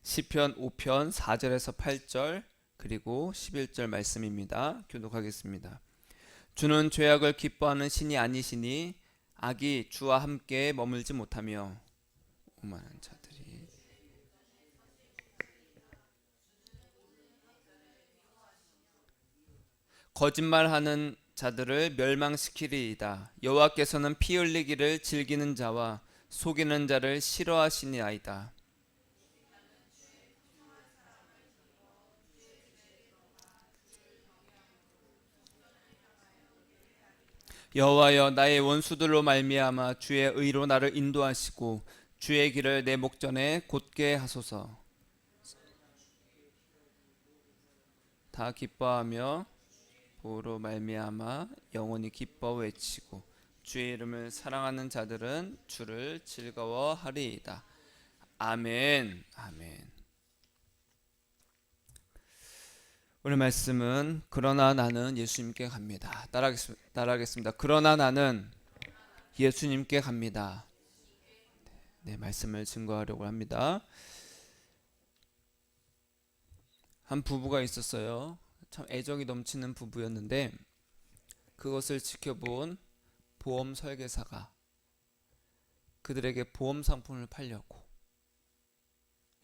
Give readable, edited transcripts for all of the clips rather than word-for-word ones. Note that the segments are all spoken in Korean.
시편 5편 4절에서 8절 그리고 11절 말씀입니다. 교독하겠습니다. 주는 죄악을 기뻐하는 신이 아니시니 악이 주와 함께 머물지 못하며 오만한 자들이 거짓말하는 자들을 멸망시키리이다. 여호와께서는 피 흘리기를 즐기는 자와 속이는 자를 싫어하시니이다. 여호와여, 나의 원수들로 말미암아 주의 의로 나를 인도하시고 주의 길을 내 목전에 곧게 하소서. 다 기뻐하며 보로 말미암아 영원히 기뻐 외치고 주의 이름을 사랑하는 자들은 주를 즐거워하리이다. 아멘. 아멘. 오늘 말씀은 그러나 나는 예수님께 갑니다. 따라하겠습니다. 그러나 나는 예수님께 갑니다. 네, 말씀을 증거하려고 합니다. 한 부부가 있었어요. 참 애정이 넘치는 부부였는데 그것을 지켜본 보험 설계사가 그들에게 보험 상품을 팔려고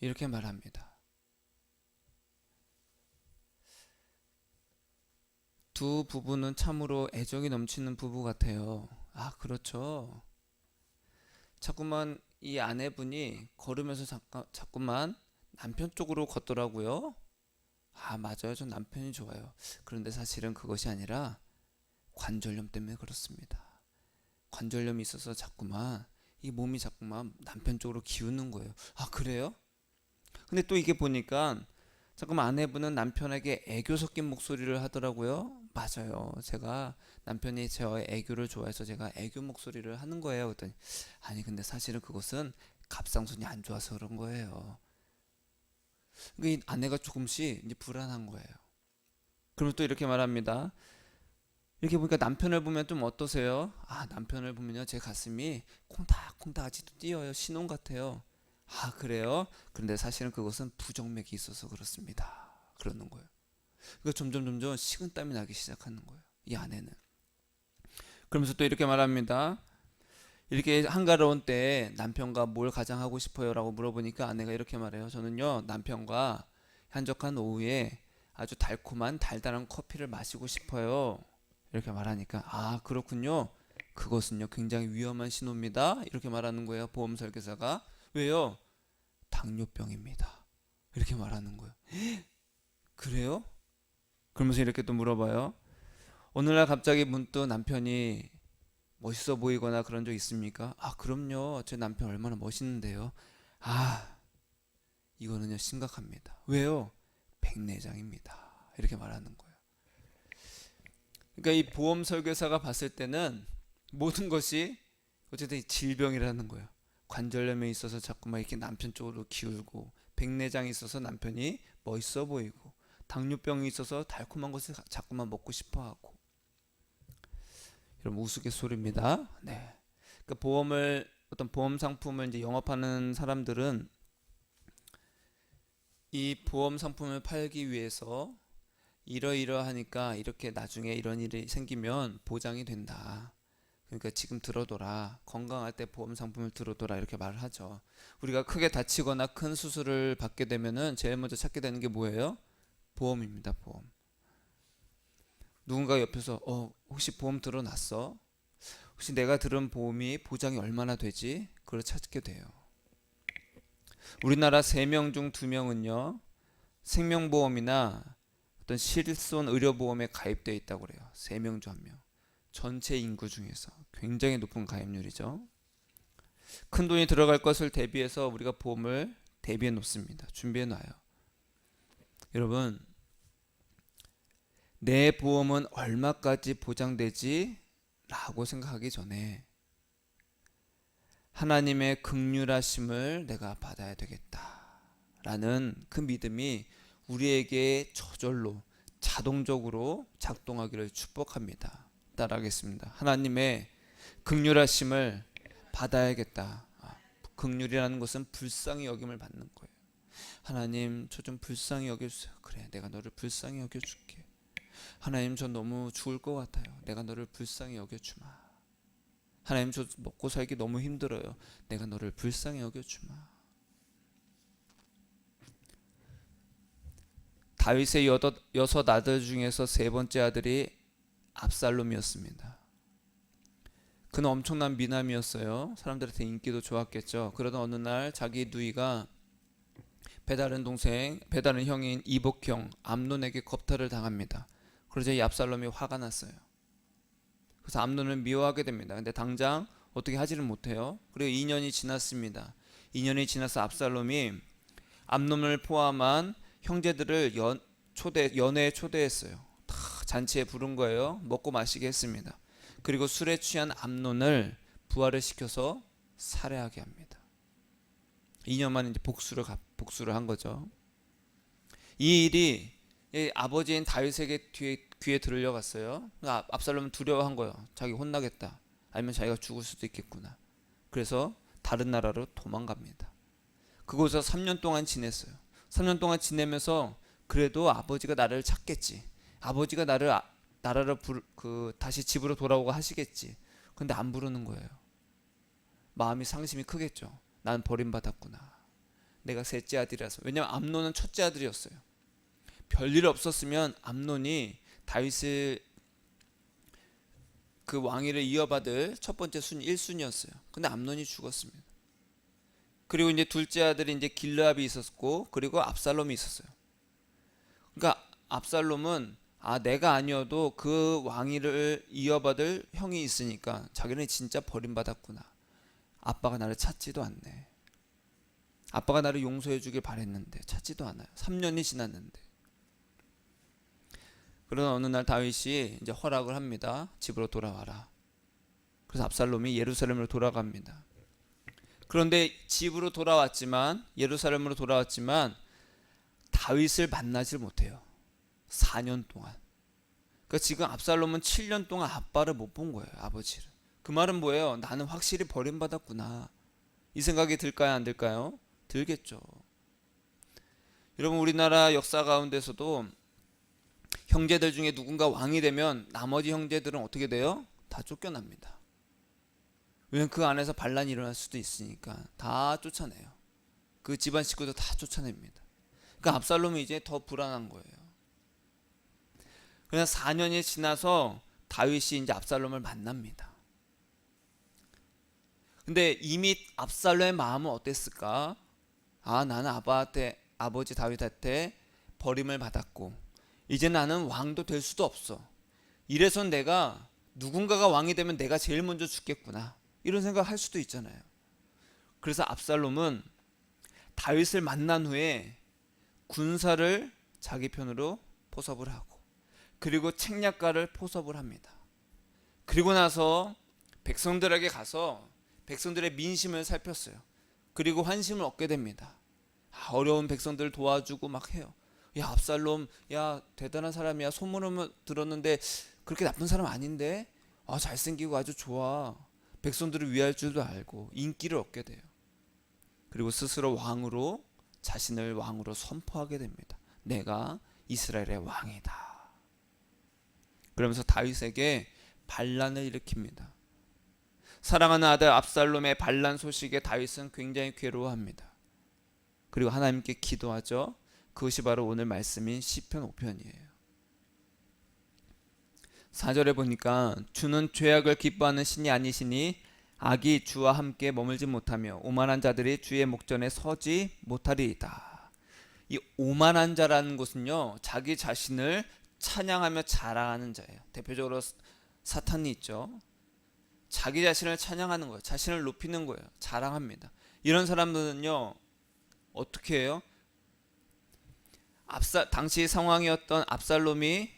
이렇게 말합니다. 두 부부는 참으로 애정이 넘치는 부부 같아요. 아, 그렇죠. 자꾸만 이 아내분이 걸으면서 자꾸만 남편 쪽으로 걷더라고요. 아, 맞아요. 전 남편이 좋아요. 그런데 사실은 그것이 아니라 관절염 때문에 그렇습니다. 관절염이 있어서 자꾸만 이 몸이 자꾸만 남편 쪽으로 기우는 거예요. 아, 그래요? 근데 또 이게 보니까 잠깐만 아내분은 남편에게 애교 섞인 목소리를 하더라고요. 맞아요. 제가 남편이 저의 애교를 좋아해서 제가 애교 목소리를 하는 거예요. 그랬더니 아니 근데 사실은 그것은 갑상선이 안 좋아서 그런 거예요. 그러니까 이 아내가 조금씩 이제 불안한 거예요. 그러면 또 이렇게 말합니다. 이렇게 보니까 남편을 보면 좀 어떠세요? 아, 남편을 보면요 제 가슴이 콩닥콩닥 아직도 뛰어요. 신혼 같아요. 아, 그래요? 그런데 사실은 그것은 부정맥이 있어서 그렇습니다. 그러는 거예요. 그러니까 점점 식은땀이 나기 시작하는 거예요. 이 아내는. 그러면서 또 이렇게 말합니다. 이렇게 한가로운 때에 남편과 뭘 가장 하고 싶어요? 라고 물어보니까 아내가 이렇게 말해요. 저는요 남편과 한적한 오후에 아주 달콤한 달달한 커피를 마시고 싶어요. 이렇게 말하니까 아, 그렇군요. 그것은요 굉장히 위험한 신호입니다. 이렇게 말하는 거예요. 보험 설계사가. 왜요? 당뇨병입니다. 이렇게 말하는 거예요. 그래요? 그러면서 이렇게 또 물어봐요. 어느 날 갑자기 문득 남편이 멋있어 보이거나 그런 적 있습니까? 아, 그럼요. 제 남편 얼마나 멋있는데요. 아, 이거는요 심각합니다. 왜요? 백내장입니다. 이렇게 말하는 거예요. 그러니까 이 보험 설계사가 봤을 때는 모든 것이 어쨌든 질병이라는 거예요. 관절염에 있어서 자꾸만 이렇게 남편 쪽으로 기울고, 백내장이 있어서 남편이 멋있어 보이고, 당뇨병이 있어서 달콤한 것을 자꾸만 먹고 싶어 하고. 여러분 우스갯소리입니다. 네. 그러니까 어떤 보험 상품을 이제 영업하는 사람들은 이 보험 상품을 팔기 위해서 이러이러하니까 이렇게 나중에 이런 일이 생기면 보장이 된다. 그러니까 지금 들어둬라. 건강할 때 보험 상품을 들어둬라. 이렇게 말을 하죠. 우리가 크게 다치거나 큰 수술을 받게 되면은 제일 먼저 찾게 되는 게 뭐예요? 보험입니다. 보험. 누군가 옆에서 혹시 보험 들어놨어? 혹시 내가 들은 보험이 보장이 얼마나 되지? 그걸 찾게 돼요. 우리나라 3명 중 2명은요 생명보험이나 어떤 실손 의료보험에 가입되어 있다고 그래요. 3명 중 1명. 전체 인구 중에서 굉장히 높은 가입률이죠. 큰 돈이 들어갈 것을 대비해서 우리가 보험을 대비해 놓습니다. 준비해 놔요. 여러분, 내 보험은 얼마까지 보장되지? 라고 생각하기 전에 하나님의 긍휼하심을 내가 받아야 되겠다 라는 그 믿음이 우리에게 저절로 자동적으로 작동하기를 축복합니다. 따라하겠습니다. 하나님의 긍휼하심을 받아야겠다. 긍휼이라는 것은 불쌍히 여김을 받는 거예요. 하나님 저 좀 불쌍히 여겨주세요. 그래, 내가 너를 불쌍히 여겨줄게. 하나님 저 너무 죽을 것 같아요. 내가 너를 불쌍히 여겨주마. 하나님 저 먹고 살기 너무 힘들어요. 내가 너를 불쌍히 여겨주마. 다윗의 여섯 아들 중에서 세 번째 아들이 압살롬이었습니다. 그는 엄청난 미남이었어요. 사람들한테 인기도 좋았겠죠. 그러던 어느 날 자기 누이가 배다른 형인 이복형 암논에게 겁탈을 당합니다. 그러자 이 압살롬이 화가 났어요. 그래서 암논을 미워하게 됩니다. 근데 당장 어떻게 하지를 못해요. 그리고 2년이 지났습니다. 2년이 지나서 압살롬이 암논을 포함한 형제들을 연회에 초대했어요. 다 잔치에 부른 거예요. 먹고 마시게 했습니다. 그리고 술에 취한 암논을 부활을 시켜서 살해하게 합니다. 2년 만에 이제 복수를 한 거죠. 이 일이 아버지인 다윗에게 귀에 들려갔어요. 압살롬은 두려워한 거예요. 자기 혼나겠다. 아니면 자기가 죽을 수도 있겠구나. 그래서 다른 나라로 도망갑니다. 그곳에서 3년 동안 지냈어요. 3년 동안 지내면서 그래도 아버지가 나를 찾겠지. 아버지가 나라를 다시 집으로 돌아오고 하시겠지. 근데 안 부르는 거예요. 마음이 상심이 크겠죠. 난 버림받았구나. 내가 셋째 아들이라서. 왜냐면 암논은 첫째 아들이었어요. 별일 없었으면 암논이 다윗을 그 왕위를 이어받을 첫 번째 순위 1순위였어요. 근데 암논이 죽었습니다. 그리고 이제 둘째 아들이 이제 길르압이 있었고, 그리고 압살롬이 있었어요. 그러니까 압살롬은 내가 아니어도 그 왕위를 이어받을 형이 있으니까 자기는 진짜 버림받았구나. 아빠가 나를 찾지도 않네. 아빠가 나를 용서해 주길 바랬는데 찾지도 않아요. 3년이 지났는데. 그러나 어느 날 다윗이 이제 허락을 합니다. 집으로 돌아와라. 그래서 압살롬이 예루살렘으로 돌아갑니다. 그런데 집으로 돌아왔지만, 예루살렘으로 돌아왔지만 다윗을 만나질 못해요. 4년 동안. 그러니까 지금 압살롬은 7년 동안 아빠를 못 본 거예요. 아버지를. 그 말은 뭐예요? 나는 확실히 버림받았구나. 이 생각이 들까요? 안 들까요? 들겠죠. 여러분, 우리나라 역사 가운데서도 형제들 중에 누군가 왕이 되면 나머지 형제들은 어떻게 돼요? 다 쫓겨납니다. 왜냐면 그 안에서 반란이 일어날 수도 있으니까 다 쫓아내요. 그 집안 식구도 다 쫓아냅니다. 그러니까 압살롬이 이제 더 불안한 거예요. 그냥 4년이 지나서 다윗이 이제 압살롬을 만납니다. 근데 이미 압살롬의 마음은 어땠을까? 나는 아버지 다윗한테 버림을 받았고 이제 나는 왕도 될 수도 없어. 이래서 내가 누군가가 왕이 되면 내가 제일 먼저 죽겠구나. 이런 생각을 할 수도 있잖아요. 그래서 압살롬은 다윗을 만난 후에 군사를 자기 편으로 포섭을 하고, 그리고 책략가를 포섭을 합니다. 그리고 나서 백성들에게 가서 백성들의 민심을 살폈어요. 그리고 환심을 얻게 됩니다. 어려운 백성들을 도와주고 막 해요. 야, 압살롬, 야, 대단한 사람이야. 소문을 들었는데 그렇게 나쁜 사람 아닌데? 잘생기고 아주 좋아. 백성들을 위할 줄도 알고 인기를 얻게 돼요. 그리고 스스로 자신을 왕으로 선포하게 됩니다. 내가 이스라엘의 왕이다. 그러면서 다윗에게 반란을 일으킵니다. 사랑하는 아들 압살롬의 반란 소식에 다윗은 굉장히 괴로워합니다. 그리고 하나님께 기도하죠. 그것이 바로 오늘 말씀인 시편 5편이에요. 4절에 보니까 주는 죄악을 기뻐하는 신이 아니시니 악이 주와 함께 머물지 못하며 오만한 자들이 주의 목전에 서지 못하리이다. 이 오만한 자라는 것은요, 자기 자신을 찬양하며 자랑하는 자예요. 대표적으로 사탄이 있죠. 자기 자신을 찬양하는 거예요. 자신을 높이는 거예요. 자랑합니다. 이런 사람들은요, 어떻게 해요? 당시 상황이었던 압살롬이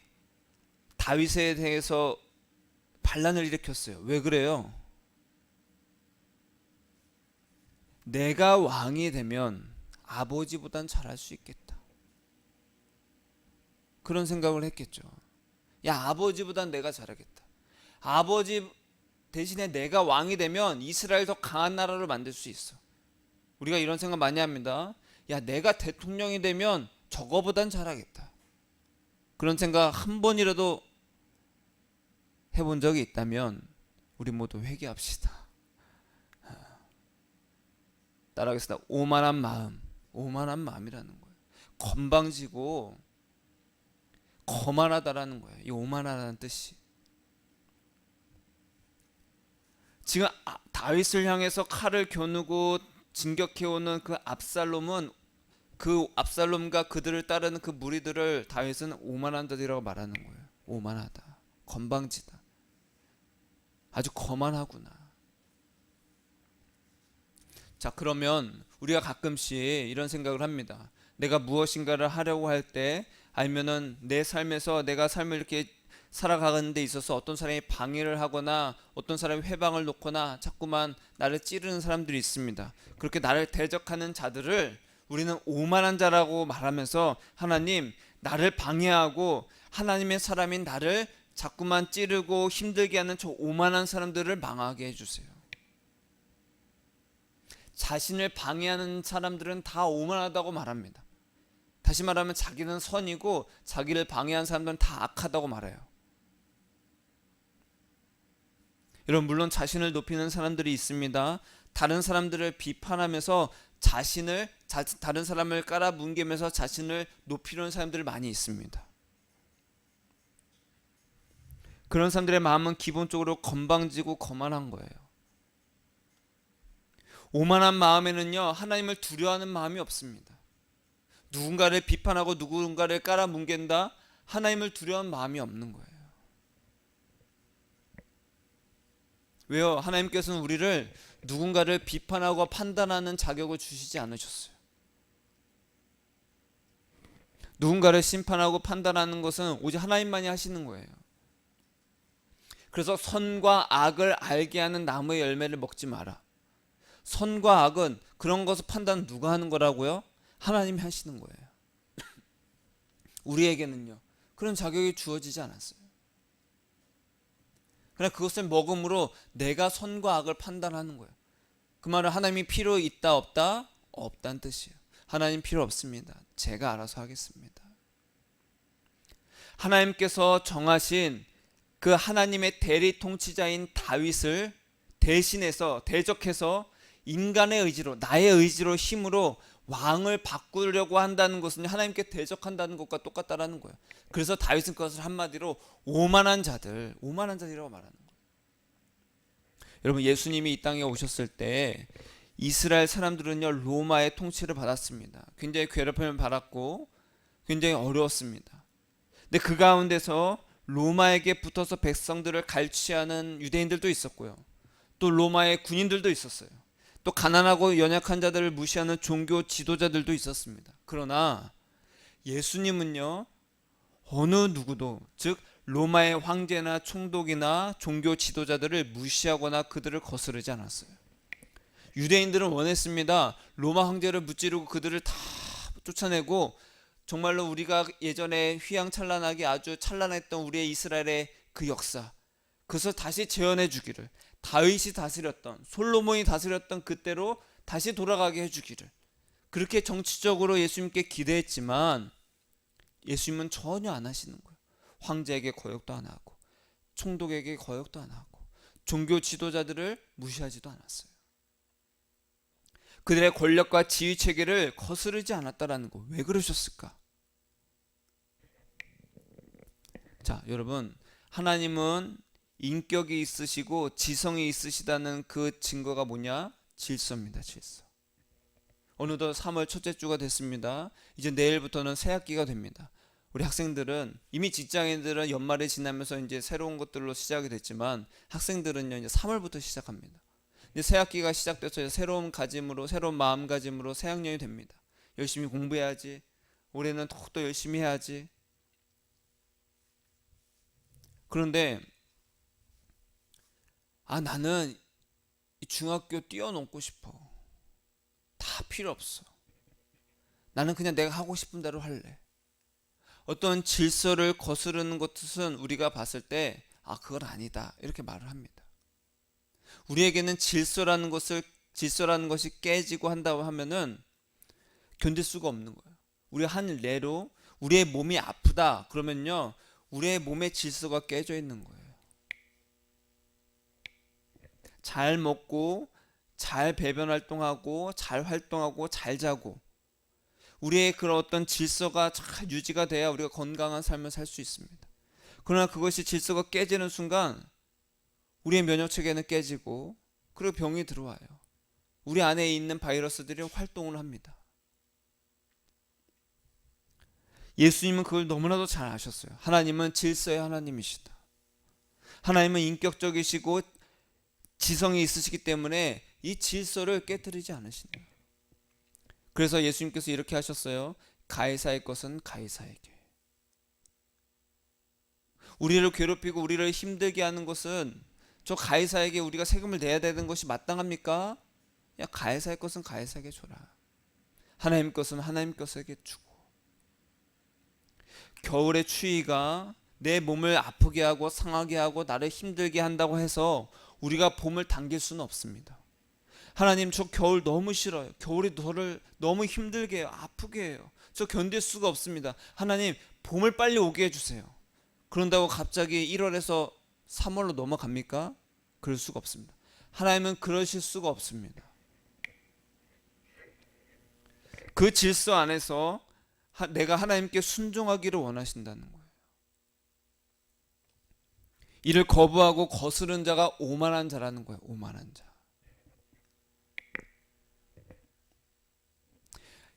다윗에 대해서 반란을 일으켰어요. 왜 그래요? 내가 왕이 되면 아버지보단 잘할 수 있겠다. 그런 생각을 했겠죠. 야, 아버지보단 내가 잘하겠다. 아버지 대신에 내가 왕이 되면 이스라엘 더 강한 나라를 만들 수 있어. 우리가 이런 생각 많이 합니다. 야, 내가 대통령이 되면 저거보단 잘하겠다. 그런 생각 한 번이라도 해본 적이 있다면 우리 모두 회개합시다. 따라하겠습니다. 오만한 마음, 오만한 마음이라는 거예요. 건방지고 거만하다라는 거예요. 이 오만하다는 뜻이. 지금 다윗을 향해서 칼을 겨누고 진격해오는 그 압살롬과 그들을 따르는 그 무리들을 다윗은 오만한 자들이라고 말하는 거예요. 오만하다, 건방지다, 아주 거만하구나. 자, 그러면 우리가 가끔씩 이런 생각을 합니다. 내가 무엇인가를 하려고 할 때, 아니면은 내 삶에서 내가 삶을 이렇게 살아가는 데 있어서 어떤 사람이 방해를 하거나 어떤 사람이 회방을 놓거나 자꾸만 나를 찌르는 사람들이 있습니다. 그렇게 나를 대적하는 자들을 우리는 오만한 자라고 말하면서, 하나님, 나를 방해하고 하나님의 사람인 나를 자꾸만 찌르고 힘들게 하는 저 오만한 사람들을 망하게 해주세요. 자신을 방해하는 사람들은 다 오만하다고 말합니다. 다시 말하면 자기는 선이고 자기를 방해하는 사람들은 다 악하다고 말해요. 여러분, 물론 자신을 높이는 사람들이 있습니다. 다른 사람들을 비판하면서 다른 사람을 깔아뭉개면서 자신을 높이려는 사람들이 많이 있습니다. 그런 사람들의 마음은 기본적으로 건방지고 거만한 거예요. 오만한 마음에는요, 하나님을 두려워하는 마음이 없습니다. 누군가를 비판하고 누군가를 깔아뭉갠다, 하나님을 두려워하는 마음이 없는 거예요. 왜요? 하나님께서는 우리를 누군가를 비판하고 판단하는 자격을 주시지 않으셨어요. 누군가를 심판하고 판단하는 것은 오직 하나님만이 하시는 거예요. 그래서 선과 악을 알게 하는 나무의 열매를 먹지 마라. 선과 악은, 그런 것을 판단 누가 하는 거라고요? 하나님이 하시는 거예요. 우리에게는요, 그런 자격이 주어지지 않았어요. 그러나 그것을 먹음으로 내가 선과 악을 판단하는 거예요. 그 말은 하나님이 필요 있다 없다? 없다는 뜻이에요. 하나님 필요 없습니다. 제가 알아서 하겠습니다. 하나님께서 정하신 그 하나님의 대리 통치자인 다윗을 대적해서 인간의 의지로, 나의 의지로, 힘으로 왕을 바꾸려고 한다는 것은 하나님께 대적한다는 것과 똑같다라는 거예요. 그래서 다윗은 그것을 한마디로 오만한 자들이라고 말하는 거예요. 여러분, 예수님이 이 땅에 오셨을 때 이스라엘 사람들은요, 로마의 통치를 받았습니다. 굉장히 괴롭힘을 받았고 굉장히 어려웠습니다. 근데 그 가운데서 로마에게 붙어서 백성들을 갈취하는 유대인들도 있었고요, 또 로마의 군인들도 있었어요. 또 가난하고 연약한 자들을 무시하는 종교 지도자들도 있었습니다. 그러나 예수님은요, 어느 누구도, 즉 로마의 황제나 총독이나 종교 지도자들을 무시하거나 그들을 거스르지 않았어요. 유대인들은 원했습니다. 로마 황제를 무찌르고 그들을 다 쫓아내고, 정말로 우리가 예전에 휘황찬란하게 아주 찬란했던 우리의 이스라엘의 그 역사, 그것을 다시 재현해 주기를, 다윗이 다스렸던, 솔로몬이 다스렸던 그때로 다시 돌아가게 해주기를, 그렇게 정치적으로 예수님께 기대했지만 예수님은 전혀 안 하시는 거예요. 황제에게 거역도 안 하고 총독에게 거역도 안 하고 종교 지도자들을 무시하지도 않았어요. 그들의 권력과 지휘 체계를 거스르지 않았다라는 거. 왜 그러셨을까? 자, 여러분, 하나님은 인격이 있으시고 지성이 있으시다는 그 증거가 뭐냐? 질서입니다. 질서. 어느덧 3월 첫째 주가 됐습니다. 이제 내일부터는 새 학기가 됩니다. 우리 학생들은, 이미 직장인들은 연말이 지나면서 이제 새로운 것들로 시작이 됐지만 학생들은요, 이제 3월부터 시작합니다. 이제 새 학기가 시작돼서 새로운 가짐으로, 새로운 마음가짐으로 새 학년이 됩니다. 열심히 공부해야지, 올해는 더욱더 열심히 해야지. 그런데 나는 이 중학교 뛰어넘고 싶어. 다 필요 없어. 나는 그냥 내가 하고 싶은 대로 할래. 어떤 질서를 거스르는 것은 우리가 봤을 때 그건 아니다, 이렇게 말을 합니다. 우리에게는 질서라는 것이 깨지고 한다고 하면은 견딜 수가 없는 거예요. 우리 한 예로 우리의 몸이 아프다 그러면요, 우리의 몸의 질서가 깨져 있는 거예요. 잘 먹고 잘 배변 활동하고 잘 활동하고 잘 자고 우리의 그런 어떤 질서가 잘 유지가 돼야 우리가 건강한 삶을 살 수 있습니다. 그러나 그것이 질서가 깨지는 순간 우리의 면역 체계는 깨지고 그리고 병이 들어와요. 우리 안에 있는 바이러스들이 활동을 합니다. 예수님은 그걸 너무나도 잘 아셨어요. 하나님은 질서의 하나님이시다. 하나님은 인격적이시고 지성이 있으시기 때문에 이 질서를 깨뜨리지 않으시네요. 그래서 예수님께서 이렇게 하셨어요. 가이사의 것은 가이사에게. 우리를 괴롭히고 우리를 힘들게 하는 것은 저 가이사에게 우리가 세금을 내야 되는 것이 마땅합니까? 야, 가이사의 것은 가이사에게 줘라. 하나님 것은 하나님 것에게 주고. 겨울의 추위가 내 몸을 아프게 하고 상하게 하고 나를 힘들게 한다고 해서 우리가 봄을 당길 수는 없습니다. 하나님, 저 겨울 너무 싫어요. 겨울이 저를 너무 힘들게 해요. 아프게 해요. 저 견딜 수가 없습니다. 하나님, 봄을 빨리 오게 해주세요. 그런다고 갑자기 1월에서 3월로 넘어갑니까? 그럴 수가 없습니다. 하나님은 그러실 수가 없습니다. 그 질서 안에서 내가 하나님께 순종하기를 원하신다는 거예요. 이를 거부하고 거스른 자가 오만한 자라는 거예요. 오만한 자.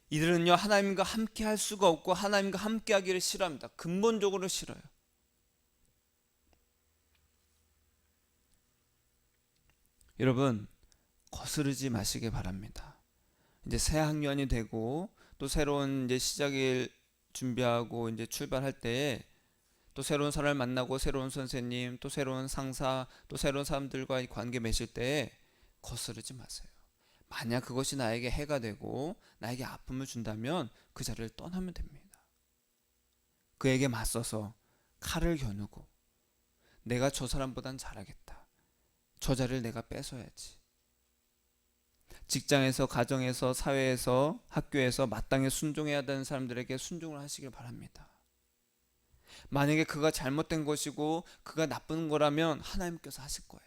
이들은요, 하나님과 함께 할 수가 없고 하나님과 함께 하기를 싫어합니다. 근본적으로 싫어요. 여러분, 거스르지 마시기 바랍니다. 이제 새 학년이 되고 또 새로운 이제 시작일 준비하고 이제 출발할 때에 또 새로운 사람을 만나고 새로운 선생님, 또 새로운 상사, 또 새로운 사람들과의 관계 맺을 때에 거스르지 마세요. 만약 그것이 나에게 해가 되고 나에게 아픔을 준다면 그 자리를 떠나면 됩니다. 그에게 맞서서 칼을 겨누고 내가 저 사람보단 잘하겠다. 저 자리를 내가 뺏어야지. 직장에서, 가정에서, 사회에서, 학교에서 마땅히 순종해야 되는 사람들에게 순종을 하시길 바랍니다. 만약에 그가 잘못된 것이고 그가 나쁜 거라면 하나님께서 하실 거예요.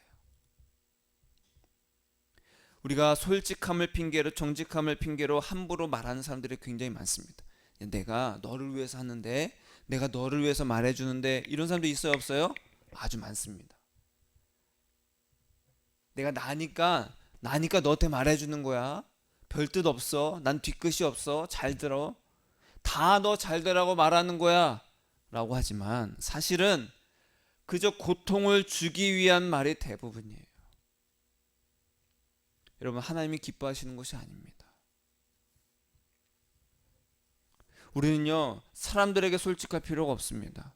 우리가 솔직함을 핑계로, 정직함을 핑계로 함부로 말하는 사람들이 굉장히 많습니다. 내가 너를 위해서 하는데, 내가 너를 위해서 말해주는데, 이런 사람도 있어요, 없어요? 아주 많습니다. 내가 나니까 너한테 말해주는 거야. 별 뜻 없어. 난 뒤끝이 없어. 잘 들어. 다 너 잘 되라고 말하는 거야 라고 하지만 사실은 그저 고통을 주기 위한 말이 대부분이에요. 여러분, 하나님이 기뻐하시는 것이 아닙니다. 우리는요, 사람들에게 솔직할 필요가 없습니다.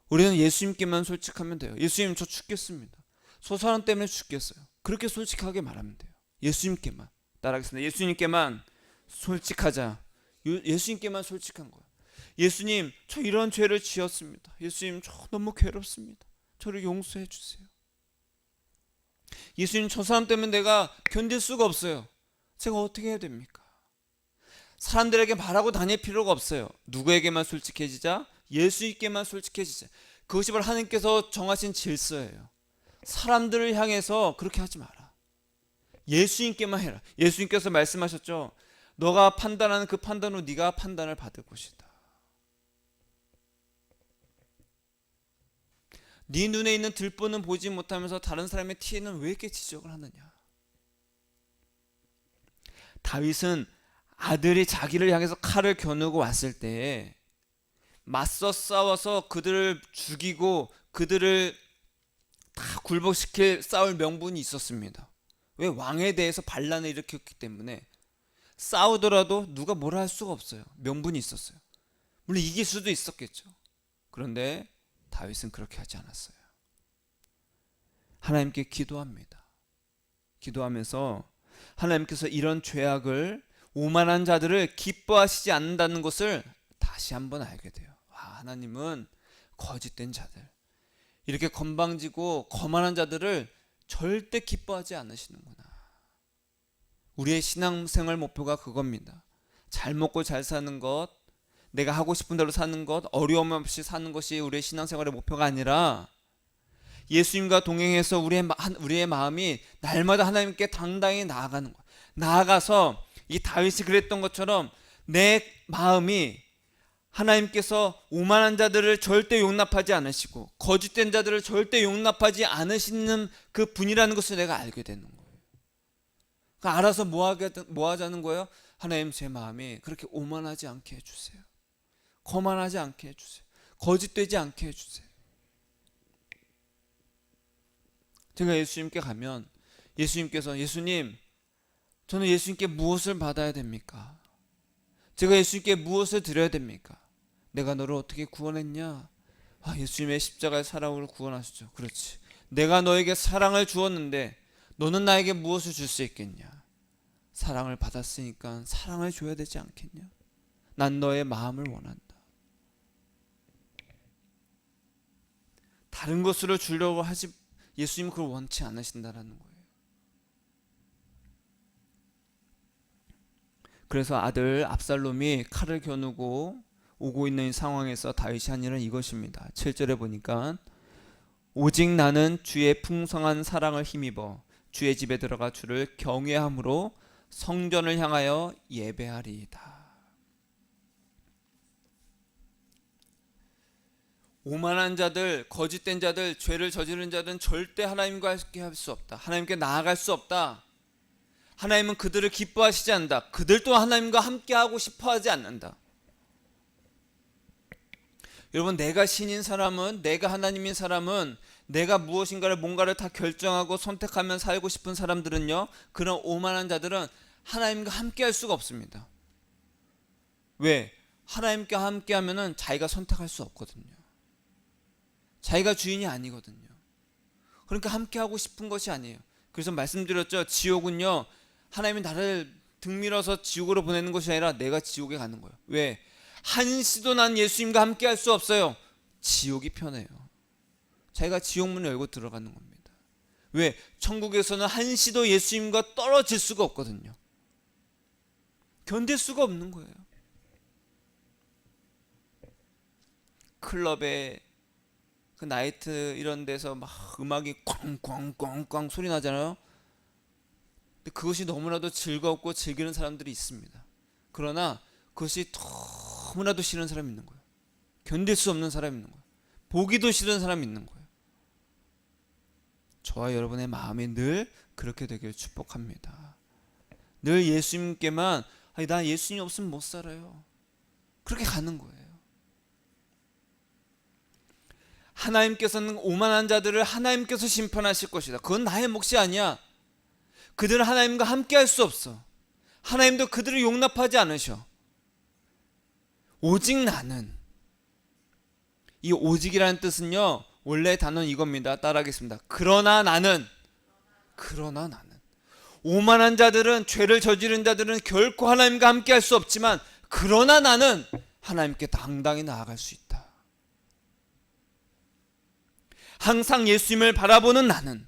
우리는 예수님께만 솔직하면 돼요. 예수님, 저 죽겠습니다. 저 사람 때문에 죽겠어요. 그렇게 솔직하게 말하면 돼요. 예수님께만. 따라하겠습니다. 예수님께만 솔직하자. 예수님께만 솔직한 거예요. 예수님, 저 이런 죄를 지었습니다. 예수님, 저 너무 괴롭습니다. 저를 용서해 주세요. 예수님, 저 사람 때문에 내가 견딜 수가 없어요. 제가 어떻게 해야 됩니까? 사람들에게 말하고 다닐 필요가 없어요. 누구에게만 솔직해지자? 예수님께만 솔직해지자. 그것이 바로 하나님께서 정하신 질서예요. 사람들을 향해서 그렇게 하지 마라. 예수님께만 해라. 예수님께서 말씀하셨죠. 너가 판단하는 그 판단으로 네가 판단을 받을 것이다. 네 눈에 있는 들보는 보지 못하면서 다른 사람의 티에는 왜 이렇게 지적을 하느냐. 다윗은 아들이 자기를 향해서 칼을 겨누고 왔을 때 맞서 싸워서 그들을 죽이고 그들을 다 굴복시킬 싸울 명분이 있었습니다. 왜? 왕에 대해서 반란을 일으켰기 때문에 싸우더라도 누가 뭐라 할 수가 없어요. 명분이 있었어요. 물론 이길 수도 있었겠죠. 그런데 다윗은 그렇게 하지 않았어요. 하나님께 기도합니다. 기도하면서 하나님께서 이런 죄악을, 오만한 자들을 기뻐하시지 않는다는 것을 다시 한번 알게 돼요. 하나님은 거짓된 자들, 이렇게 건방지고 거만한 자들을 절대 기뻐하지 않으시는구나. 우리의 신앙생활 목표가 그겁니다. 잘 먹고 잘 사는 것, 내가 하고 싶은 대로 사는 것, 어려움 없이 사는 것이 우리의 신앙생활의 목표가 아니라 예수님과 동행해서 우리의 마음이 날마다 하나님께 당당히 나아가는 거예요. 나아가서 이 다윗이 그랬던 것처럼 내 마음이 하나님께서 오만한 자들을 절대 용납하지 않으시고 거짓된 자들을 절대 용납하지 않으시는 그 분이라는 것을 내가 알게 되는 거예요. 그러니까 알아서 뭐 하자는 거예요? 하나님, 제 마음이 그렇게 오만하지 않게 해주세요. 거만하지 않게 해주세요. 거짓되지 않게 해주세요. 제가 예수님께 가면 예수님께서, 예수님, 저는 예수님께 무엇을 받아야 됩니까? 제가 예수님께 무엇을 드려야 됩니까? 내가 너를 어떻게 구원했냐? 예수님의 십자가의 사랑으로 구원하시죠. 그렇지. 내가 너에게 사랑을 주었는데 너는 나에게 무엇을 줄 수 있겠냐? 사랑을 받았으니까 사랑을 줘야 되지 않겠냐? 난 너의 마음을 원한다. 다른 것으로 주려고 하지, 예수님은 그걸 원치 않으신다라는 거예요. 그래서 아들 압살롬이 칼을 겨누고 오고 있는 상황에서 다윗이 한 일은 이것입니다. 7절에 보니까 오직 나는 주의 풍성한 사랑을 힘입어 주의 집에 들어가 주를 경외함으로 성전을 향하여 예배하리이다. 오만한 자들, 거짓된 자들, 죄를 저지른 자들은 절대 하나님과 함께 할 수 없다. 하나님께 나아갈 수 없다. 하나님은 그들을 기뻐하시지 않는다. 그들도 하나님과 함께하고 싶어하지 않는다. 여러분, 내가 신인 사람은, 내가 하나님인 사람은, 내가 무엇인가를 뭔가를 다 결정하고 선택하면 살고 싶은 사람들은요, 그런 오만한 자들은 하나님과 함께할 수가 없습니다. 왜? 하나님과 함께하면은 자기가 선택할 수 없거든요. 자기가 주인이 아니거든요. 그러니까 함께하고 싶은 것이 아니에요. 그래서 말씀드렸죠. 지옥은요, 하나님이 나를 등밀어서 지옥으로 보내는 것이 아니라 내가 지옥에 가는 거예요. 왜? 한시도 난 예수님과 함께 할 수 없어요. 지옥이 편해요. 자기가 지옥문을 열고 들어가는 겁니다. 왜? 천국에서는 한시도 예수님과 떨어질 수가 없거든요. 견딜 수가 없는 거예요. 클럽에 그 나이트 이런 데서 막 음악이 꽝꽝꽝꽝 소리 나잖아요. 근데 그것이 너무나도 즐겁고 즐기는 사람들이 있습니다. 그러나 그것이 너무나도 싫은 사람이 있는 거예요. 견딜 수 없는 사람이 있는 거예요. 보기도 싫은 사람이 있는 거예요. 저와 여러분의 마음이 늘 그렇게 되길 축복합니다. 늘 예수님께만, 나 예수님 없으면 못 살아요. 그렇게 가는 거예요. 하나님께서는 오만한 자들을 하나님께서 심판하실 것이다. 그건 나의 몫이 아니야. 그들은 하나님과 함께 할 수 없어. 하나님도 그들을 용납하지 않으셔. 오직 나는, 이 오직이라는 뜻은요, 원래 단어는 이겁니다. 따라하겠습니다. 그러나 나는, 오만한 자들은, 죄를 저지른 자들은 결코 하나님과 함께 할 수 없지만, 그러나 나는 하나님께 당당히 나아갈 수 있다. 항상 예수님을 바라보는 나는,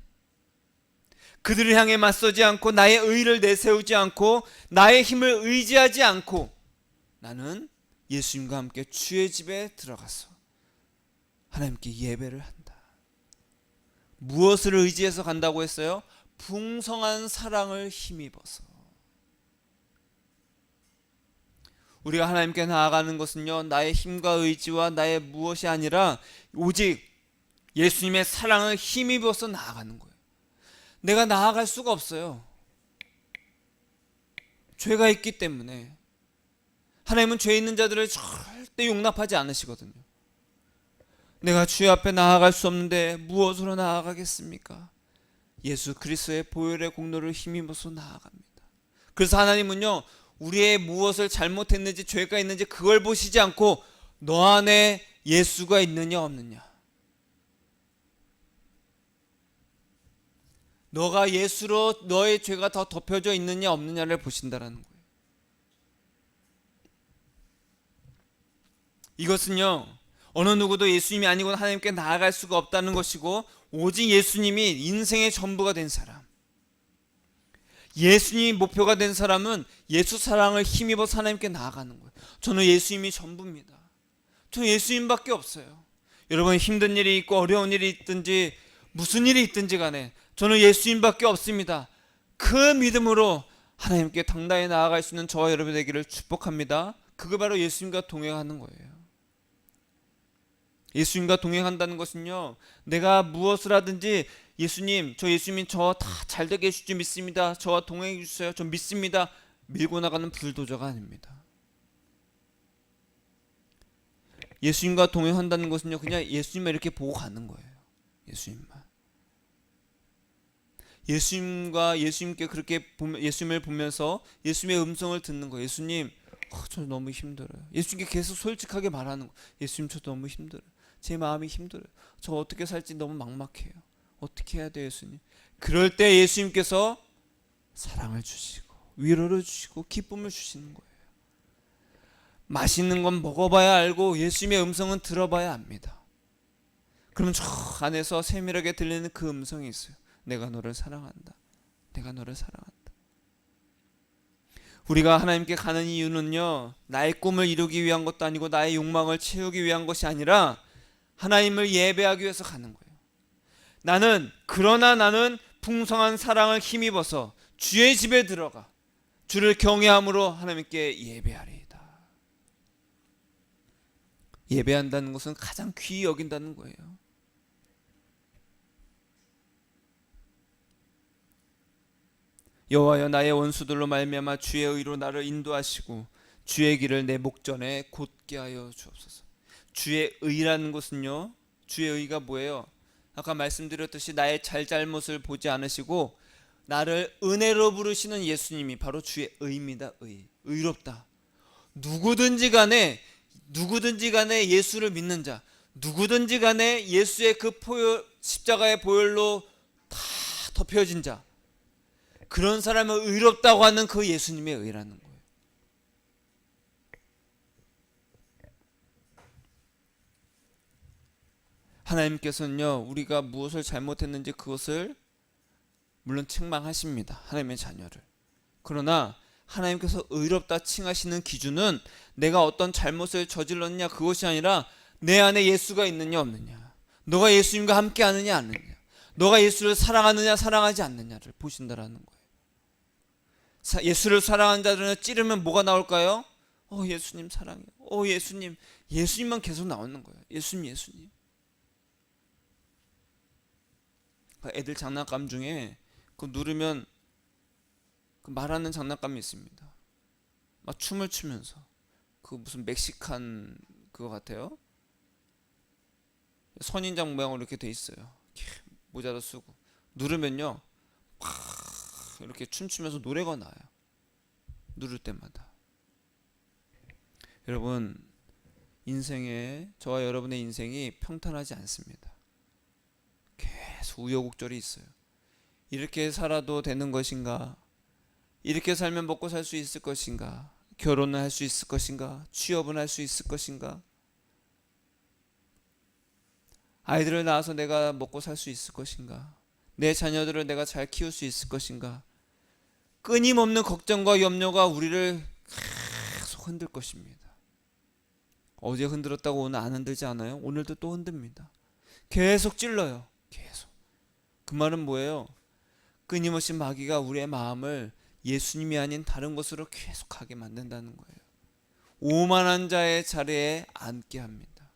그들을 향해 맞서지 않고 나의 의를 내세우지 않고 나의 힘을 의지하지 않고 나는 예수님과 함께 주의 집에 들어가서 하나님께 예배를 한다. 무엇을 의지해서 간다고 했어요? 풍성한 사랑을 힘입어서. 우리가 하나님께 나아가는 것은요, 나의 힘과 의지와 나의 무엇이 아니라 오직 예수님의 사랑을 힘입어서 나아가는 거예요. 내가 나아갈 수가 없어요. 죄가 있기 때문에. 하나님은 죄 있는 자들을 절대 용납하지 않으시거든요. 내가 주의 앞에 나아갈 수 없는데 무엇으로 나아가겠습니까? 예수 그리스도의 보혈의 공로를 힘입어서 나아갑니다. 그래서 하나님은요, 우리의 무엇을 잘못했는지 죄가 있는지 그걸 보시지 않고 너 안에 예수가 있느냐 없느냐, 너가 예수로 너의 죄가 더 덮여져 있느냐 없느냐를 보신다라는 거예요. 이것은요, 어느 누구도 예수님이 아니고는 하나님께 나아갈 수가 없다는 것이고, 오직 예수님이 인생의 전부가 된 사람, 예수님이 목표가 된 사람은 예수 사랑을 힘입어 하나님께 나아가는 거예요. 저는 예수님이 전부입니다. 저는 예수님밖에 없어요. 여러분, 힘든 일이 있고 어려운 일이 있든지 무슨 일이 있든지 간에 저는 예수님밖에 없습니다. 그 믿음으로 하나님께 당당히 나아갈 수 있는 저와 여러분 되기를 축복합니다. 그거 바로 예수님과 동행하는 거예요. 예수님과 동행한다는 것은요, 내가 무엇을 하든지 예수님, 저 예수님 저 다 잘되게 해줄 줄 믿습니다. 저와 동행해 주세요. 저 믿습니다. 밀고 나가는 불도저가 아닙니다. 예수님과 동행한다는 것은요, 그냥 예수님을 이렇게 보고 가는 거예요. 예수님만. 예수님께 그렇게 예수님을 보면서 예수님의 음성을 듣는 거예요. 예수님, 저 너무 힘들어요. 예수님께 계속 솔직하게 말하는 거예요. 예수님, 저 너무 힘들어요. 제 마음이 힘들어요. 저 어떻게 살지 너무 막막해요. 어떻게 해야 돼요, 예수님? 그럴 때 예수님께서 사랑을 주시고 위로를 주시고 기쁨을 주시는 거예요. 맛있는 건 먹어봐야 알고 예수님의 음성은 들어봐야 압니다. 그러면 저 안에서 세밀하게 들리는 그 음성이 있어요. 내가 너를 사랑한다. 내가 너를 사랑한다. 우리가 하나님께 가는 이유는요, 나의 꿈을 이루기 위한 것도 아니고 나의 욕망을 채우기 위한 것이 아니라 하나님을 예배하기 위해서 가는 거예요. 그러나 나는 풍성한 사랑을 힘입어서 주의 집에 들어가 주를 경외함으로 하나님께 예배하리이다. 예배한다는 것은 가장 귀히 여긴다는 거예요. 여호와여, 나의 원수들로 말미암아 주의 의로 나를 인도하시고 주의 길을 내 목전에 곧게 하여 주옵소서. 주의 의라는 것은요, 주의 의가 뭐예요? 아까 말씀드렸듯이 나의 잘잘못을 보지 않으시고 나를 은혜로 부르시는 예수님이 바로 주의 의입니다. 의롭다. 누구든지 간에 예수를 믿는 자, 누구든지 간에 예수의 그 십자가의 보혈로 다 덮여진 자, 그런 사람을 의롭다고 하는 그 예수님의 의라는 거예요. 하나님께서는요, 우리가 무엇을 잘못했는지 그것을 물론 책망하십니다. 하나님의 자녀를. 그러나 하나님께서 의롭다 칭하시는 기준은 내가 어떤 잘못을 저질렀냐 그것이 아니라 내 안에 예수가 있느냐 없느냐, 너가 예수님과 함께 하느냐 안 하느냐, 너가 예수를 사랑하느냐 사랑하지 않느냐를 보신다라는 거예요. 예수를 사랑하는 자들은 찌르면 뭐가 나올까요? 예수님 사랑해요. 예수님만 계속 나오는 거예요. 예수님. 애들 장난감 중에 그 누르면 그 말하는 장난감이 있습니다. 막 춤을 추면서 그 무슨 멕시칸 그거 같아요. 선인장 모양으로 이렇게 돼 있어요. 모자도 쓰고 누르면요, 팍 이렇게 춤추면서 노래가 나요. 누를 때마다. 여러분, 저와 여러분의 인생이 평탄하지 않습니다. 계속 우여곡절이 있어요. 이렇게 살아도 되는 것인가? 이렇게 살면 먹고 살 수 있을 것인가? 결혼을 할 수 있을 것인가? 취업은 할 수 있을 것인가? 아이들을 낳아서 내가 먹고 살 수 있을 것인가? 내 자녀들을 내가 잘 키울 수 있을 것인가? 끊임없는 걱정과 염려가 우리를 계속 흔들 것입니다. 어제 흔들었다고 오늘 안 흔들지 않아요? 오늘도 또 흔듭니다. 계속 찔러요. 계속. 그 말은 뭐예요? 끊임없이 마귀가 우리의 마음을 예수님이 아닌 다른 것으로 계속하게 만든다는 거예요. 오만한 자의 자리에 앉게 합니다.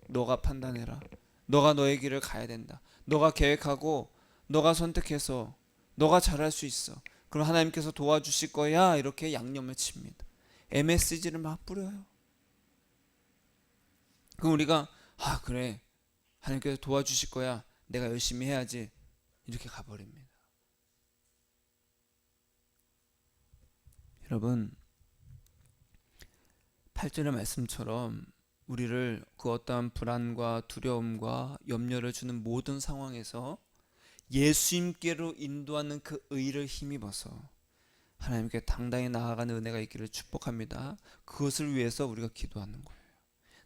너가 판단해라. 너가 너의 길을 가야 된다. 너가 계획하고 너가 선택해서 너가 잘할 수 있어. 그럼 하나님께서 도와주실 거야. 이렇게 양념을 칩니다. MSG를 막 뿌려요. 그럼 우리가 그래, 하나님께서 도와주실 거야, 내가 열심히 해야지, 이렇게 가버립니다. 여러분, 8절의 말씀처럼 우리를 그 어떠한 불안과 두려움과 염려를 주는 모든 상황에서 예수님께로 인도하는 그 의를 힘입어서 하나님께 당당히 나아가는 은혜가 있기를 축복합니다. 그것을 위해서 우리가 기도하는 거예요.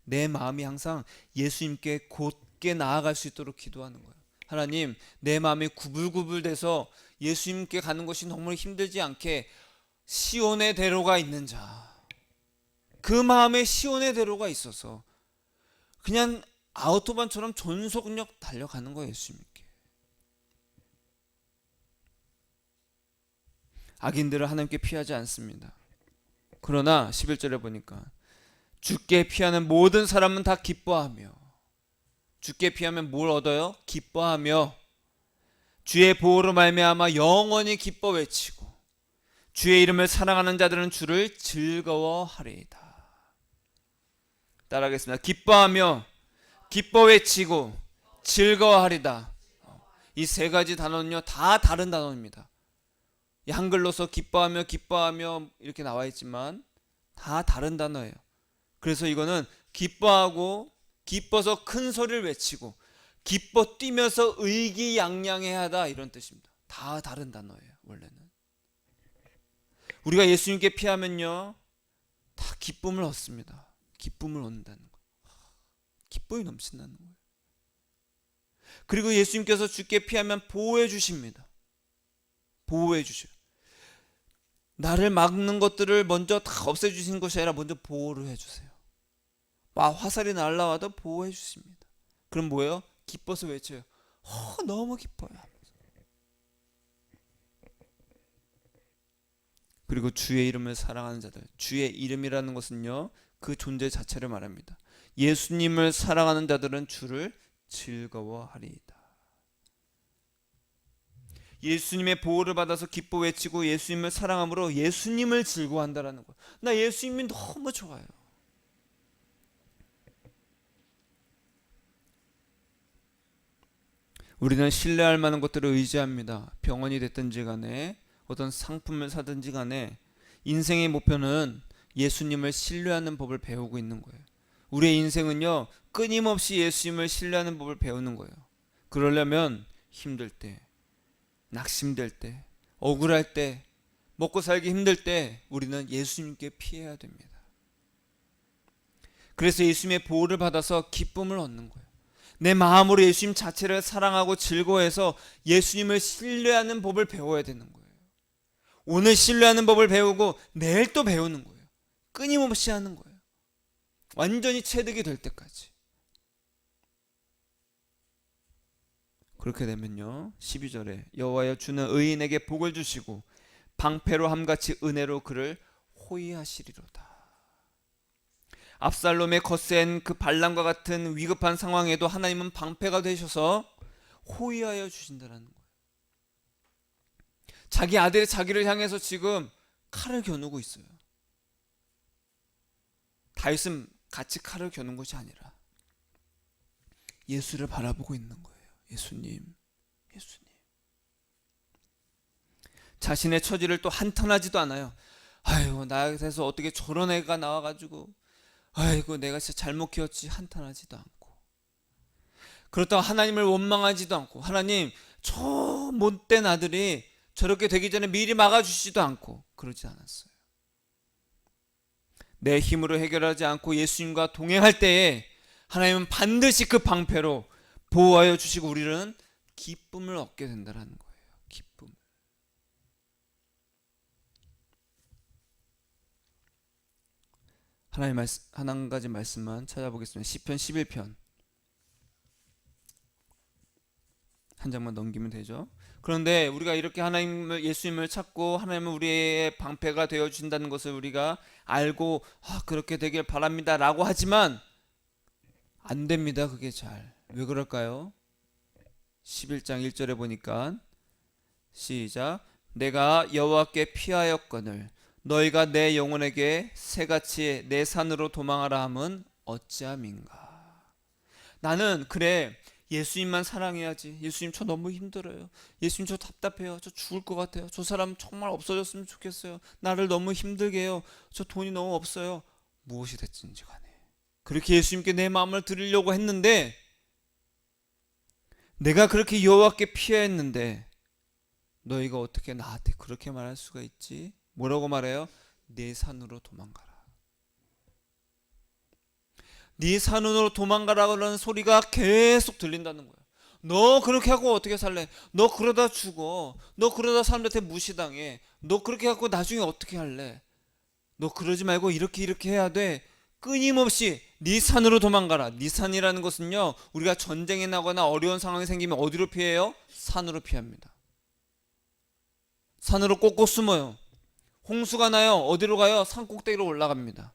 내 마음이 항상 예수님께 곧게 나아갈 수 있도록 기도하는 거예요. 하나님, 내 마음이 구불구불돼서 예수님께 가는 것이 너무 힘들지 않게 시온의 대로가 있는 자, 그 마음에 시온의 대로가 있어서 그냥 아우토반처럼 전속력 달려가는 거예요. 예수님께. 악인들은 하나님께 피하지 않습니다. 그러나 11절에 보니까 주께 피하는 모든 사람은 다 기뻐하며, 주께 피하면 뭘 얻어요? 기뻐하며 주의 보호로 말미암아 영원히 기뻐 외치고 주의 이름을 사랑하는 자들은 주를 즐거워하리이다. 따라하겠습니다. 기뻐하며, 기뻐 외치고, 즐거워하리다. 이 세 가지 단어는요 다 다른 단어입니다. 이 한글로서 기뻐하며 기뻐하며 이렇게 나와 있지만 다 다른 단어예요. 그래서 이거는 기뻐하고 기뻐서 큰 소리를 외치고 기뻐 뛰면서 의기양양해야 하다, 이런 뜻입니다. 다 다른 단어예요. 원래는 우리가 예수님께 피하면요 다 기쁨을 얻습니다. 기쁨을 얻는다는 거예요. 기쁨이 넘친다는 거예요. 그리고 예수님께서 주께 피하면 보호해 주십니다. 보호해 주셔요. 나를 막는 것들을 먼저 다 없애주시는 것이 아니라 먼저 보호를 해주세요. 화살이 날라와도 보호해 주십니다. 그럼 뭐예요? 기뻐서 외쳐요. 너무 기뻐요. 그리고 주의 이름을 사랑하는 자들, 주의 이름이라는 것은요 그 존재 자체를 말합니다. 예수님을 사랑하는 자들은 주를 즐거워하리이다. 예수님의 보호를 받아서 기뻐 외치고 예수님을 사랑함으로 예수님을 즐거워한다라는 거예요. 나 예수님이 너무 좋아요. 우리는 신뢰할 만한 것들을 의지합니다. 병원이 됐든지 간에 어떤 상품을 사든지 간에 인생의 목표는 예수님을 신뢰하는 법을 배우고 있는 거예요. 우리의 인생은요 끊임없이 예수님을 신뢰하는 법을 배우는 거예요. 그러려면 힘들 때, 낙심될 때, 억울할 때, 먹고 살기 힘들 때 우리는 예수님께 피해야 됩니다. 그래서 예수님의 보호를 받아서 기쁨을 얻는 거예요. 내 마음으로 예수님 자체를 사랑하고 즐거워해서 예수님을 신뢰하는 법을 배워야 되는 거예요. 오늘 신뢰하는 법을 배우고 내일 또 배우는 거예요. 끊임없이 하는 거예요. 완전히 체득이 될 때까지. 그렇게 되면요 12절에 여호와여 주는 의인에게 복을 주시고 방패로 함같이 은혜로 그를 호위하시리로다. 압살롬의 거센 그 반란과 같은 위급한 상황에도 하나님은 방패가 되셔서 호위하여 주신다는 거예요. 자기 아들이 자기를 향해서 지금 칼을 겨누고 있어요. 다윗은 같이 칼을 겨눈 것이 아니라 예수를 바라보고 있는 거예요. 예수님, 예수님. 자신의 처지를 또 한탄하지도 않아요. 아이고 나에서 어떻게 저런 애가 나와가지고 아이고 내가 진짜 잘못 키웠지, 한탄하지도 않고, 그렇다고 하나님을 원망하지도 않고, 하나님 저 못된 아들이 저렇게 되기 전에 미리 막아주시지도 않고 그러지 않았어요. 내 힘으로 해결하지 않고 예수님과 동행할 때에 하나님은 반드시 그 방패로 보호하여 주시고 우리는 기쁨을 얻게 된다는 거예요. 기쁨. 하나님 말씀, 한 가지 말씀만 찾아보겠습니다. 시편 11편 한 장만 넘기면 되죠. 그런데 우리가 이렇게 하나님을, 예수님을 찾고 하나님은 우리의 방패가 되어 주신다는 것을 우리가 알고 그렇게 되길 바랍니다 라고 하지만 안 됩니다. 그게 잘. 왜 그럴까요? 11장 1절에 보니까 시작, 내가 여호와께 피하였거늘 너희가 내 영혼에게 새같이 내 산으로 도망하라 함은 어찌함인가. 나는 그래 예수님만 사랑해야지. 예수님 저 너무 힘들어요. 예수님 저 답답해요. 저 죽을 것 같아요. 저 사람 정말 없어졌으면 좋겠어요. 나를 너무 힘들게 해요. 저 돈이 너무 없어요. 무엇이 됐든지 간에 그렇게 예수님께 내 마음을 드리려고 했는데, 내가 그렇게 여호와께 피했는데 너희가 어떻게 나한테 그렇게 말할 수가 있지? 뭐라고 말해요? 네 산으로 도망가라. 네 산으로 도망가라는 소리가 계속 들린다는 거예요. 너 그렇게 하고 어떻게 살래? 너 그러다 죽어. 너 그러다 사람들한테 무시당해. 너 그렇게 갖고 나중에 어떻게 할래? 너 그러지 말고 이렇게 해야 돼. 끊임없이 네 산으로 도망가라. 네 산이라는 것은요, 우리가 전쟁에 나거나 어려운 상황이 생기면 어디로 피해요? 산으로 피합니다. 산으로 꼭꼭 숨어요. 홍수가 나요. 어디로 가요? 산 꼭대기로 올라갑니다.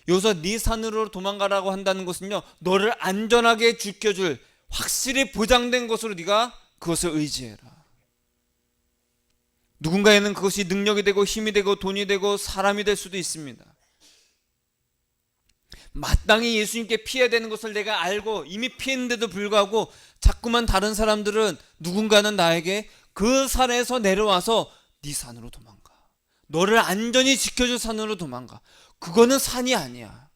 여기서 네 산으로 도망가라고 한다는 것은요, 너를 안전하게 지켜줄 확실히 보장된 것으로 네가 그것을 의지해라. 누군가에는 그것이 능력이 되고 힘이 되고 돈이 되고 사람이 될 수도 있습니다. 마땅히 예수님께 피해야 되는 것을 내가 알고 이미 피했는데도 불구하고 자꾸만 다른 사람들은 누군가는 나에게 그 산에서 내려와서 네 산으로 도망가. 너를 안전히 지켜줄 산으로 도망가. 그거는 산이 아니야.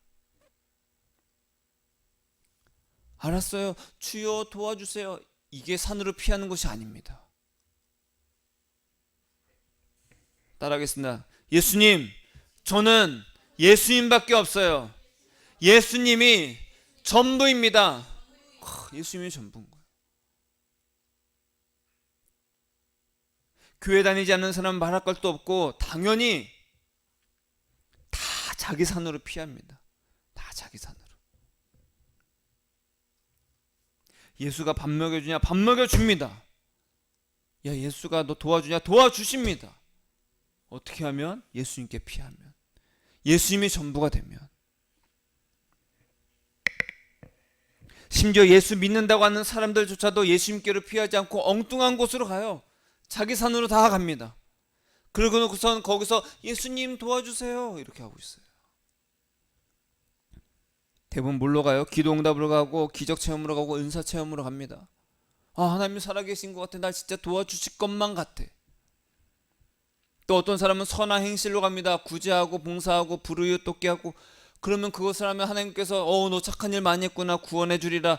알았어요. 주여 도와주세요. 이게 산으로 피하는 것이 아닙니다. 따라하겠습니다. 예수님, 저는 예수님밖에 없어요. 예수님이 전부입니다. 예수님이 전부인 거예요. 교회 다니지 않는 사람은 말할 것도 없고 당연히 다 자기 산으로 피합니다. 다 자기 산으로. 예수가 밥 먹여주냐? 밥 먹여줍니다. 야, 예수가 너 도와주냐? 도와주십니다. 어떻게 하면? 예수님께 피하면. 예수님이 전부가 되면. 심지어 예수 믿는다고 하는 사람들조차도 예수님께로 피하지 않고 엉뚱한 곳으로 가요. 자기 산으로 다 갑니다. 그러고 놓고선 거기서 예수님 도와주세요 이렇게 하고 있어요. 대부분 뭘로 가요? 기도 응답으로 가고 기적 체험으로 가고 은사 체험으로 갑니다. 아, 하나님이 살아계신 것 같아. 날 진짜 도와주실 것만 같아. 또 어떤 사람은 선한 행실로 갑니다. 구제하고 봉사하고 불우이웃 돕게 하고. 그러면 그것을 하면 하나님께서 너 착한 일 많이 했구나 구원해 주리라.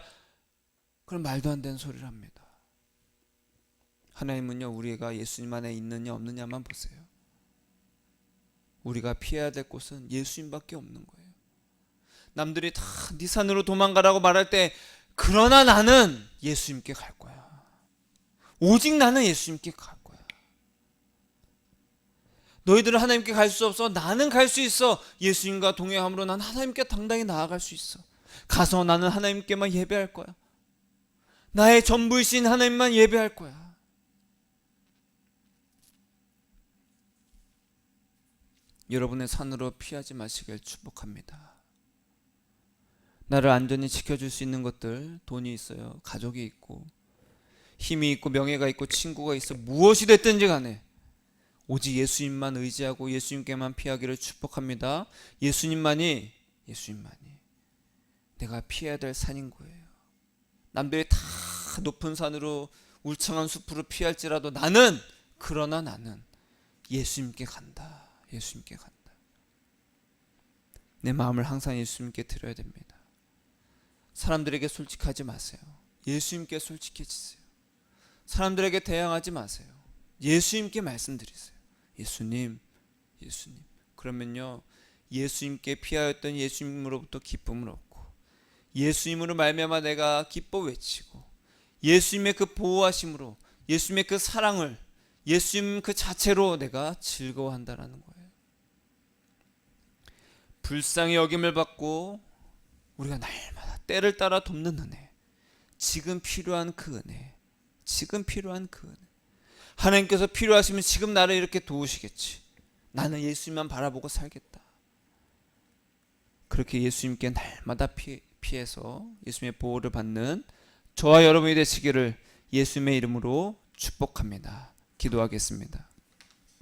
그럼 말도 안 되는 소리를 합니다. 하나님은요, 우리가 예수님 안에 있느냐 없느냐만 보세요. 우리가 피해야 될 곳은 예수님밖에 없는 거예요. 남들이 다 네 산으로 도망가라고 말할 때 그러나 나는 예수님께 갈 거야. 오직 나는 예수님께 갈 거야. 너희들은 하나님께 갈 수 없어. 나는 갈 수 있어. 예수님과 동행함으로 난 하나님께 당당히 나아갈 수 있어. 가서 나는 하나님께만 예배할 거야. 나의 전부이신 하나님만 예배할 거야. 여러분의 산으로 피하지 마시길 축복합니다. 나를 안전히 지켜줄 수 있는 것들, 돈이 있어요, 가족이 있고 힘이 있고 명예가 있고 친구가 있어, 무엇이 됐든지 간에 오직 예수님만 의지하고 예수님께만 피하기를 축복합니다. 예수님만이 내가 피해야 될 산인 거예요. 남들이 다 높은 산으로 울창한 숲으로 피할지라도 그러나 나는 예수님께 간다. 예수님께 간다. 내 마음을 항상 예수님께 드려야 됩니다. 사람들에게 솔직하지 마세요. 예수님께 솔직해지세요. 사람들에게 대항하지 마세요. 예수님께 말씀드리세요. 예수님. 그러면요, 예수님께 피하였던 예수님으로부터 기쁨을 얻고 예수님으로 말미암아 내가 기뻐 외치고 예수님의 그 보호하심으로 예수님의 그 사랑을 예수님 그 자체로 내가 즐거워한다라는 거예요. 불쌍히 여김을 받고 우리가 날마다 때를 따라 돕는 은혜, 지금 필요한 그 은혜, 하나님께서 필요하시면 지금 나를 이렇게 도우시겠지. 나는 예수님만 바라보고 살겠다. 그렇게 예수님께 날마다 피해서 예수님의 보호를 받는 저와 여러분이 되시기를 예수님의 이름으로 축복합니다. 기도하겠습니다.